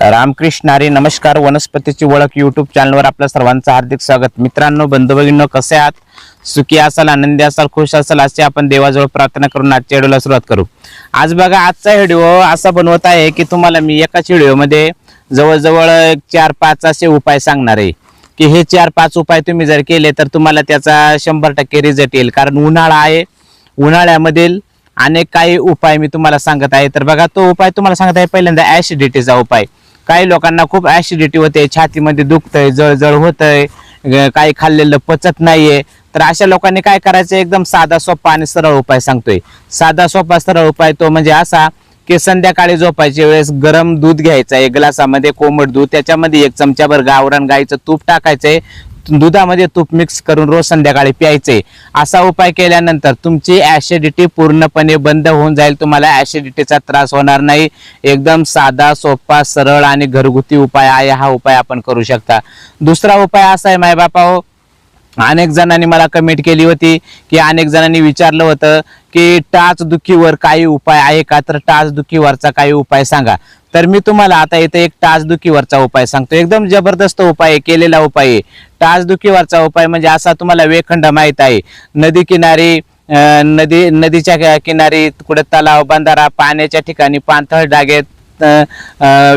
रामकृष्ण हरी. नमस्कार. वनस्पतीची ओळख यूट्यूब चॅनलवर आपल्या सर्वांचं हार्दिक स्वागत. मित्रांनो, बंधू भगिनींनो, कसे आहात? सुखी असाल, आनंदी असाल, खुश असाल असे आपण देवाजवळ प्रार्थना करून आजच्या व्हिडिओला सुरुवात करू. आज बघा, आजचा व्हिडिओ असा बनवत आहे की तुम्हाला मी एकाच व्हिडिओमध्ये जवळजवळ 4-5 असे उपाय सांगणार आहे की हे 4-5 उपाय तुम्ही जर केले तर तुम्हाला त्याचा 100% रिझल्ट येईल. कारण उन्हाळा आहे, उन्हाळ्यामधील अनेक काही उपाय मी तुम्हाला सांगत आहे. तर बघा, तो उपाय तुम्हाला सांगत आहे पहिल्यांदा ऍसिडिटीचा उपाय. काही लोकांना खूप ऍसिडिटी होते, छातीमध्ये दुखतंय, जळजळ होतंय, काही खाल्लेलं पचत नाहीये. तर अशा लोकांनी काय करायचं, एकदम साधा सोपा आणि सरळ उपाय सांगतोय. साधा सोपा सरळ उपाय तो म्हणजे असा की संध्याकाळी झोपायच्या वेळेस गरम दूध घ्यायचं आहे ग्लासामध्ये, कोमट दूध, त्याच्यामध्ये 1 चमचाभर गावरान गाईचं तूप टाकायचंय, दुधामध्ये तूप मिक्स करून रोज संध्याकाळी प्यायचे. असा उपाय केल्यानंतर तुमची ऍसिडिटी पूर्णपणे बंद होऊन जाईल. तुम्हाला ऍसिडिटीचा त्रास होणार नाही. एकदम साधा सोपा सरळ आणि घरगुती उपाय आहे हा. उपाय आपण करू शकता. दुसरा उपाय असा आहे, माय बापाओ, अनेक जणांनी मला कमेंट केली होती की अनेक जणांनी विचारलं होतं की टाच दुखीवर काही उपाय आहे का, तर टाच दुखीवरचा काही उपाय सांगा. तर मी तुम्हाला आता इथे एक टाच दुखीवरचा उपाय सांगतो. एकदम जबरदस्त उपाय आहे, केलेला उपाय आहे. टाच दुखीवरचा उपाय म्हणजे असा, तुम्हाला वेखंड माहित आहे, नदी किनारी, नदीच्या किनारी, कुठे तलाव, बंधारा, पाण्याच्या ठिकाणी, पाणथळ डागेत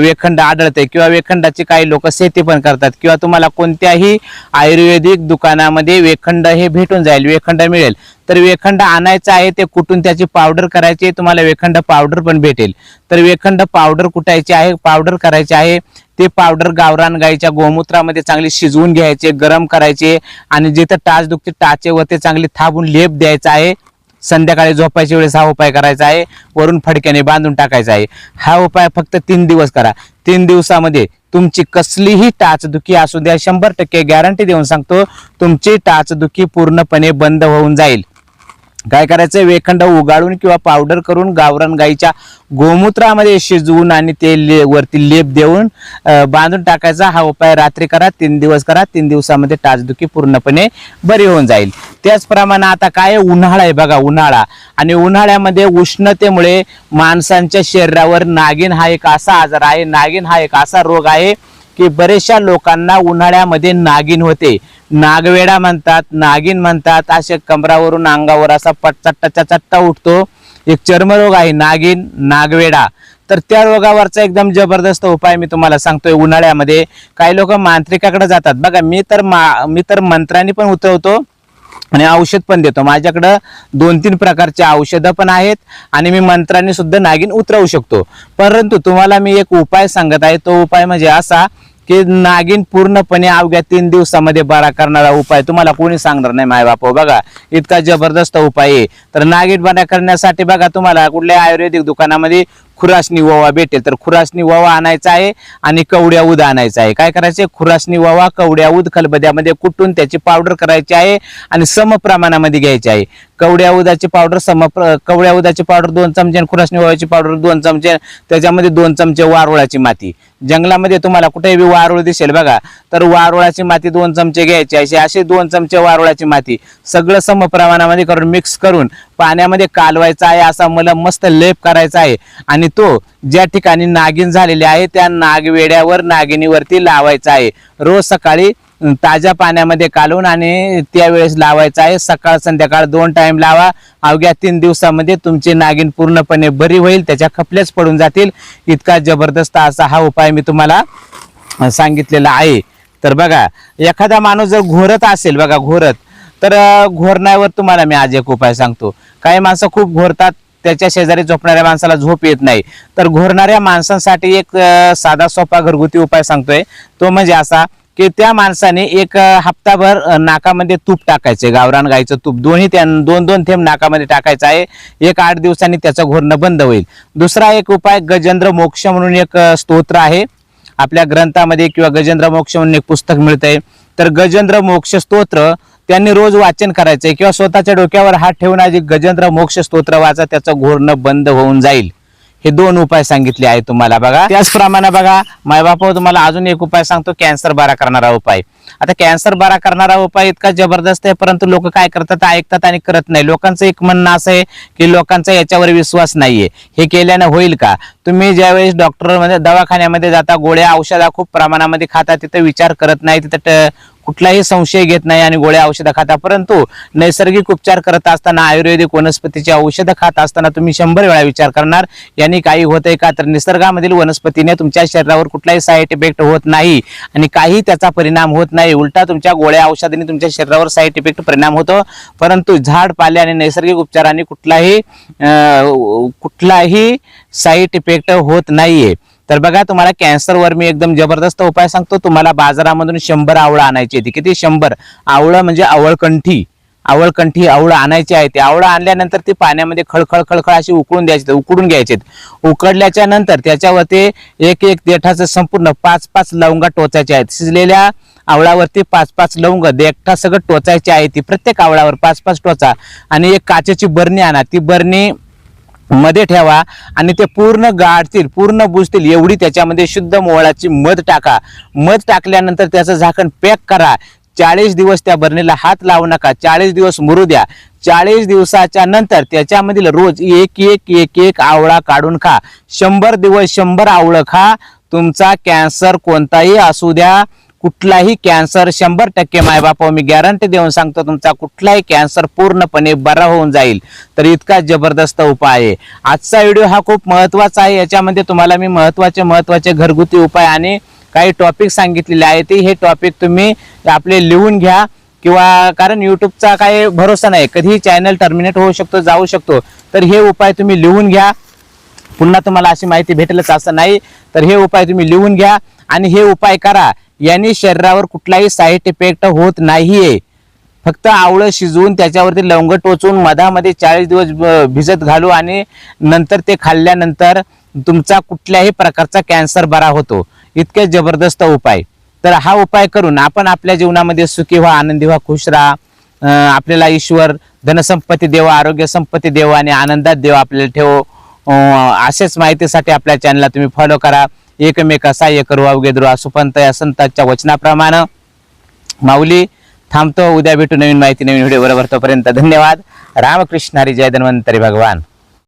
वेखंड आढळते किंवा वेखंडाची काही लोक शेती पण करतात, किंवा तुम्हाला कोणत्याही आयुर्वेदिक दुकानामध्ये वेखंड हे भेटून जाईल, वेखंड मिळेल. तर वेखंड आणायचं आहे, ते कुटून त्याची पावडर करायची, तुम्हाला वेखंड पावडर पण भेटेल. तर वेखंड पावडर कुटायची आहे, पावडर करायची आहे. ते पावडर गावरान गाईच्या गोमूत्रामध्ये चांगली शिजवून घ्यायचे, गरम करायचे, आणि जिथं टाच दुखते टाचेवरती चांगली थापून लेप द्यायचा आहे. संध्याकाळी झोपायच्या वेळेस हा उपाय करायचा आहे. वरून फडक्याने बांधून टाकायचा आहे. हा उपाय फक्त 3 दिवस करा. 3 दिवसामध्ये तुमची कसलीही टाचदुखी असू द्या, 100% गॅरंटी देऊन सांगतो, तुमची टाचदुखी पूर्णपणे बंद होऊन जाईल. काय करायचं, वेखंड उगाळून किंवा पावडर करून गावरान गाईच्या गोमूत्रामध्ये शिजवून आणि ते वरती लेप देऊन बांधून टाकायचा. हा उपाय रात्री करा, 3 दिवस करा. 3 दिवसामध्ये टाचदुखी पूर्णपणे बरी होऊन जाईल. त्याचप्रमाणे आता काय, उन्हाळा आहे बघा, उन्हाळा. आणि उन्हाळ्यामध्ये उष्णतेमुळे माणसांच्या शरीरावर नागिन हा एक असा आजार आहे, नागिन हा एक असा रोग आहे की बरेचशा लोकांना उन्हाळ्यामध्ये नागिन होते. नागवेडा म्हणतात, नागिन म्हणतात. असे कमरावरून अंगावर असा चट्टा उठतो. एक चर्मरोग आहे, नागिन, नागवेडा. तर त्या रोगावरचा एकदम जबरदस्त उपाय मी तुम्हाला सांगतोय. उन्हाळ्यामध्ये काही लोक मांत्रिकाकडे जातात बघा. मी तर मंत्रांनी पण उतरवतो आणि औषध पण देतो. माझ्याकडं 2-3 प्रकारचे औषधं पण आहेत आणि मी मंत्रांनी सुद्धा नागिन उतरवू शकतो. परंतु तुम्हाला मी एक उपाय सांगत आहे. तो उपाय म्हणजे असा की नागिन पूर्णपणे अवघ्या 3 दिवसामध्ये बरा करणारा उपाय. तुम्हाला कोणी सांगणार नाही माय बाप. बघा, इतका जबरदस्त उपाय आहे. तर नागिन बरा करण्यासाठी बघा, तुम्हाला कुठल्या आयुर्वेदिक दुकानामध्ये खुरासनी ओवा भेटेल, तर खुरासनी ओवा आणायचा आहे आणि कवड्या उद आणायचा आहे. काय करायचे, खुरासनी ओवा, कवड्या उद खलबद्यामध्ये कुटून त्याची पावडर करायची आहे आणि सम प्रमाणामध्ये घ्यायची आहे. कवड्या उदाची पावडर कवड्या उदाची पावडर 2 चमचे आणि खुरासनी ओव्याची पावडर 2 चमचे. त्याच्यामध्ये 2 चमचे वारुळाची माती. जंगलामध्ये तुम्हाला कुठेही वारुळ दिसेल बघा, तर वारुळाची माती 2 चमचे घ्यायची. असे 2 चमचे वारुळाची माती सगळं सम प्रमाणामध्ये करून मिक्स करून पाण्यामध्ये कालवायचा आहे. असा मला मस्त लेप करायचा आहे आणि तो ज्या ठिकाणी नागिन झालेली आहे त्या नागवेड्यावर, नागिनीवरती लावायचा आहे. रोज सकाळी ताज्या पाण्यामध्ये कालवून आणि त्यावेळेस लावायचा आहे. सकाळ संध्याकाळ 2 टाइम लावा. अवघ्या 3 दिवसामध्ये तुमची नागिन पूर्णपणे बरी होईल, त्याच्या खपल्याच पडून जातील. इतका जबरदस्त असा हा उपाय मी तुम्हाला सांगितलेला आहे. तर बघा, एखादा माणूस जर घोरत असेल बघा, घोरत, तर घोरण्यावर तुम्हाला मी आज एक उपाय सांगतो. काही माणसं खूप घोरतात, त्याच्या शेजारी झोपणाऱ्या माणसाला झोप येत नाही. तर घोरणाऱ्या माणसांसाठी एक साधा सोपा घरगुती उपाय सांगतोय. तो म्हणजे असा की त्या माणसाने 1 हप्ताभर नाकामध्ये तूप टाकायचे, गावरान गाईचं तूप. 2 थेंब नाकामध्ये टाकायचं आहे. 8 दिवसांनी त्याचं घोरणं बंद होईल. दुसरा एक उपाय, गजेंद्र मोक्ष म्हणून एक स्तोत्र आहे आपल्या ग्रंथामध्ये, किंवा गजेंद्र मोक्ष म्हणून एक पुस्तक मिळतंय. तर गजेंद्र मोक्ष स्तोत्र त्यांनी रोज वाचन करायचंय, किंवा स्वतःच्या डोक्यावर हात ठेवून आधी गजेंद्र मोक्ष स्तोत्र वाचा, त्याचं घोरणं बंद होऊन जाईल. हे 2 उपाय सांगितले आहे तुम्हाला बघा. त्याचप्रमाणे बघा मायबाप, तुम्हाला अजून एक उपाय सांगतो, कॅन्सर बरा करणारा उपाय. आता कॅन्सर बरा करणारा उपाय इतका जबरदस्त आहे, परंतु लोक काय करतात, ऐकतात आणि करत नाही. लोकांचं एक म्हणणं असं आहे की लोकांचा याच्यावर विश्वास नाहीये, हे केल्यानं होईल का. तुम्ही ज्यावेळेस डॉक्टर मध्ये दवाखान्यामध्ये जाता, गोळ्या औषधा खूप प्रमाणामध्ये खाता, तिथं विचार करत नाही, तिथं कुठलाही संशय घेत नाही आणि गोळ्या औषधं खाता. परंतु नैसर्गिक उपचार करत असताना, आयुर्वेदिक वनस्पतीची औषधं खात असताना तुम्ही 100 वेळा विचार करणार यांनी काही होतंय का. तर निसर्गामधील वनस्पतीने तुमच्या शरीरावर कुठलाही साईड इफेक्ट होत नाही आणि काही त्याचा परिणाम होत नाही. उलटा तुमच्या गोळ्या औषधांनी तुमच्या शरीरावर साईड इफेक्ट परिणाम होतो. परंतु झाड पाले आणि नैसर्गिक उपचारांनी कुठलाही साईड इफेक्ट होत नाहीये. तर बघा, तुम्हाला कॅन्सरवर मी एकदम जबरदस्त उपाय सांगतो. तुम्हाला बाजारामधून 100 आवळं आणायची आहे. किती? 100 आवळं म्हणजे आवळकंठी आवळं आणायची आहे. ते आवळं आणल्यानंतर ती पाण्यामध्ये खळखळ खळखळ अशी उकळून घ्यायचे. उकडल्याच्या नंतर त्याच्यावरती एक देठाचं संपूर्ण 5-5 लवंगा टोचायचे आहेत. शिजलेल्या आवळावरती 5-5 लवंग देखठा सगळं टोचायचे आहे. ती प्रत्येक आवळावर 5-5 टोचा आणि एक काचेची बरणी आणा. ती बरणी मध्ये ठेवा आणि ते पूर्ण गाळतील, पूर्ण बुजतील एवढी त्याच्यामध्ये शुद्ध मोळाची मध टाका. मध टाकल्यानंतर त्याचं झाकण पॅक करा. 40 दिवस त्या बरणीला हात लावू नका. 40 दिवस मुरू द्या. 40 दिवसाच्या नंतर त्याच्यामधील रोज एक आवळा काढून खा. 100 दिवस 100 आवळं खा. तुमचा कॅन्सर कोणताही असू द्या, कुठलाही कॅन्सर 100% मायबापा मी गॅरंटी देऊन सांगतो, तुमचा कुठलाही कॅन्सर पूर्णपणे बरा होऊन जाईल. तर इतका जबरदस्त उपाय आहे. आजचा व्हिडिओ हा खूप महत्त्वाचा आहे. याच्यामध्ये तुम्हाला मी महत्त्वाचे घरगुती उपाय आणि काही टॉपिक सांगितलेले आहेत. हे टॉपिक तुम्ही आपले लिहून घ्या, किंवा कारण युट्यूबचा काही भरोसा नाही, कधीही चॅनल टर्मिनेट होऊ शकतो, जाऊ शकतो. तर हे उपाय तुम्ही लिहून घ्या. पुन्हा तुम्हाला अशी माहिती भेटेलच असं नाही. तर हे उपाय तुम्ही लिहून घ्या आणि हे उपाय करा. यांनी शरीरावर कुठलाही साईड इफेक्ट होत नाहीये. फक्त आवळं शिजवून त्याच्यावरती लवंग टोचून मधामध्ये 40 दिवस भिजत घालू आणि नंतर ते खाल्ल्यानंतर तुमचा कुठल्याही प्रकारचा कॅन्सर बरा होतो. इतके जबरदस्त उपाय. तर हा उपाय करून आपण आपल्या जीवनामध्ये सुखी व्हा, आनंदी व्हा, खुश राहा. आपल्याला ईश्वर धनसंपत्ती देव, आरोग्य संपत्ती देव आणि आनंदात देव आपल्याला ठेवो. अशाच माहितीसाठी आपल्या चॅनलला तुम्ही फॉलो करा. एकमेका सहाय्य करू अवघे ध्रुव सुपंत या संतांच्या वचनाप्रमाणे. माऊली थांबतो. उद्या भेटू नवीन माहिती, नवीन व्हिडिओ बरोबर. तोपर्यंत धन्यवाद. रामकृष्ण हरी. जय धन्वंतरी भगवान.